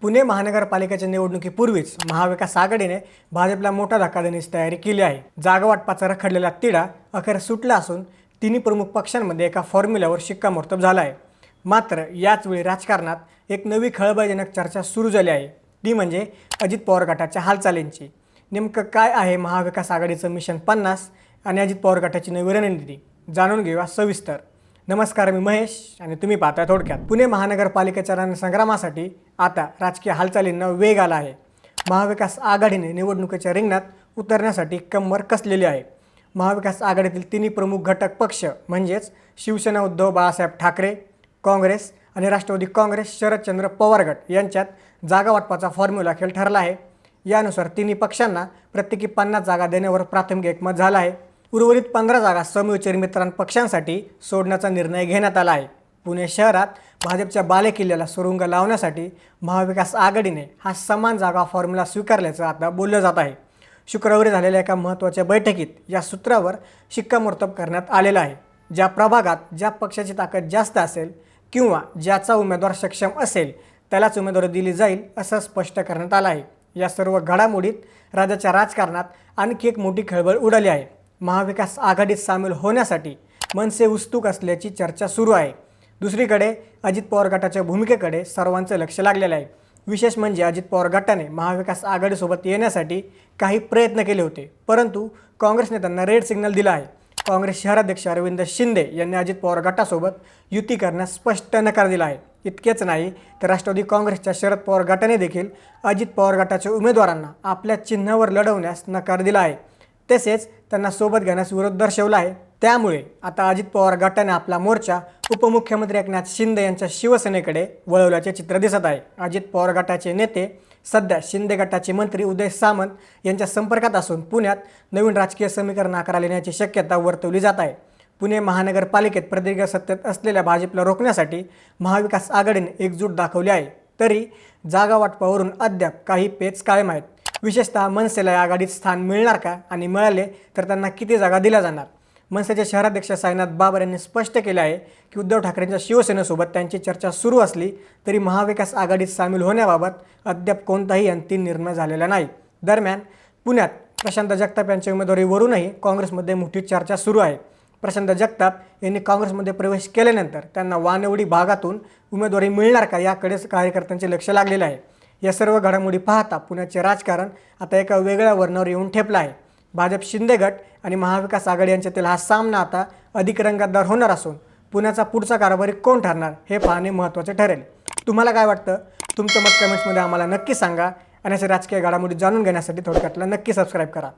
पुणे महानगरपालिकेच्या निवडणुकीपूर्वीच महाविकास आघाडीने भाजपला मोठा धक्का देण्याची तयारी केली आहे। जागा वाटपाचा रखडलेला तिढा अखेर सुटला असून तिन्ही प्रमुख पक्षांमध्ये एका फॉर्म्युल्यावर शिक्कामोर्तब झाला आहे। मात्र याच वेळी राजकारणात एक नवी खळबळजनक चर्चा सुरू झाली आहे, ती म्हणजे अजित पवार गटाच्या हालचालींची। नेमकं काय आहे महाविकास आघाडीचं मिशन 50 आणि अजित पवार गटाची नवी रणनीती, जाणून घेऊया सविस्तर। नमस्कार, मी महेश आणि तुम्ही पाहताय थोडक्यात। पुणे महानगरपालिकेच्या रणसंग्रामासाठी आता राजकीय हालचालींना वेग आला आहे। महाविकास आघाडीने निवडणुकीच्या रिंगणात उतरण्यासाठी कंबर कसलेली आहे। महाविकास आघाडीतील तिन्ही प्रमुख घटक पक्ष म्हणजेच शिवसेना उद्धव बाळासाहेब ठाकरे, काँग्रेस आणि राष्ट्रवादी काँग्रेस शरदचंद्र पवार गट यांच्यात जागा वाटपाचा फॉर्म्युला खेळ ठरला आहे। यानुसार तिन्ही पक्षांना प्रत्येकी 50 जागा देण्यावर प्राथमिक एकमत झालं आहे। उर्वरित 15 जागा समविचारी मित्रांन पक्षांसाठी सोडण्याचा निर्णय घेण्यात आला आहे। पुणे शहरात भाजपच्या बालेकिल्ल्याला सुरुंग लावण्यासाठी महाविकास आघाडीने हा समान जागा फॉर्म्युला स्वीकारल्याचं आता बोललं जात आहे। शुक्रवारी झालेल्या एका महत्त्वाच्या बैठकीत या सूत्रावर शिक्कामोर्तब करण्यात आलेलं आहे। ज्या प्रभागात ज्या पक्षाची ताकद जास्त असेल किंवा ज्याचा उमेदवार सक्षम असेल त्यालाच उमेदवारी दिली जाईल असं स्पष्ट करण्यात आलं आहे। या सर्व घडामोडीत राज्याच्या राजकारणात आणखी एक मोठी खळबळ उडाली आहे। महाविकास आघाडीत सामील होण्यासाठी मनसे उत्सुक असल्याची चर्चा सुरू आहे। दुसरीकडे अजित पवार गटाच्या भूमिकेकडे सर्वांचे लक्ष लागलेले आहे। विशेष म्हणजे अजित पवार गटाने महाविकास आघाडीसोबत येण्यासाठी काही प्रयत्न केले होते, परंतु काँग्रेसने त्यांना रेड सिग्नल दिला आहे। काँग्रेस शहराध्यक्ष अरविंद शिंदे यांनी अजित पवार गटासोबत युती करण्यास स्पष्ट नकार दिला आहे। इतकेच नाही तर राष्ट्रवादी काँग्रेसच्या शरद पवार गटाने देखील अजित पवार गटाच्या उमेदवारांना आपल्या चिन्हावर लढवण्यास नकार दिला आहे, तसेच त्यांना सोबत घेण्यास विरोध दर्शवला आहे। त्यामुळे आता अजित पवार गटाने आपला मोर्चा उपमुख्यमंत्री एकनाथ शिंदे यांच्या शिवसेनेकडे वळवल्याचे चित्र दिसत आहे। अजित पवार गटाचे नेते सध्या शिंदे गटाचे मंत्री उदय सामंत यांच्या संपर्कात असून पुण्यात नवीन राजकीय समीकरण आकाराला येण्याची शक्यता वर्तवली जात आहे। पुणे महानगरपालिकेत प्रदीर्घ सत्तेत असलेल्या भाजपला रोखण्यासाठी महाविकास आघाडीने एकजूट दाखवली आहे, तरी जागा वाटपावरून अद्याप काही पेच कायम आहेत। विशेषतः मनसेला या आघाडीत स्थान मिळणार का आणि मिळाले तर त्यांना किती जागा दिल्या जाणार। मनसेचे शहराध्यक्ष साईनाथ बाबर यांनी स्पष्ट केले आहे की उद्धव ठाकरेंच्या शिवसेनेसोबत त्यांची चर्चा सुरू असली तरी महाविकास आघाडीत सामील होण्याबाबत अद्याप कोणताही अंतिम निर्णय झालेला नाही। दरम्यान पुण्यात प्रशांत जगताप यांच्या उमेदवारीवरूनही काँग्रेसमध्ये मोठी चर्चा सुरू आहे। प्रशांत जगताप यांनी काँग्रेसमध्ये प्रवेश केल्यानंतर त्यांना वानवडी भागातून उमेदवारी मिळणार का याकडेच कार्यकर्त्यांचे लक्ष लागलेले आहे। या सर्व घडामोडी पाहता पुण्याचे राजकारण आता एका वेगळ्या वळणावर येऊन ठेपलं आहे। भाजप शिंदे गट आणि महाविकास आघाडी यांच्यातील हा सामना आता अधिक रंगतदार होणार असून पुण्याचा पुढचा कारभारी कोण ठरणार हे पाहणे महत्त्वाचे ठरेल। तुम्हाला काय वाटतं? तुमचं मत कमेंट्समध्ये आम्हाला नक्की सांगा आणि असे राजकीय घडामोडी जाणून घेण्यासाठी थोडक्यातला नक्की सबस्क्राईब करा।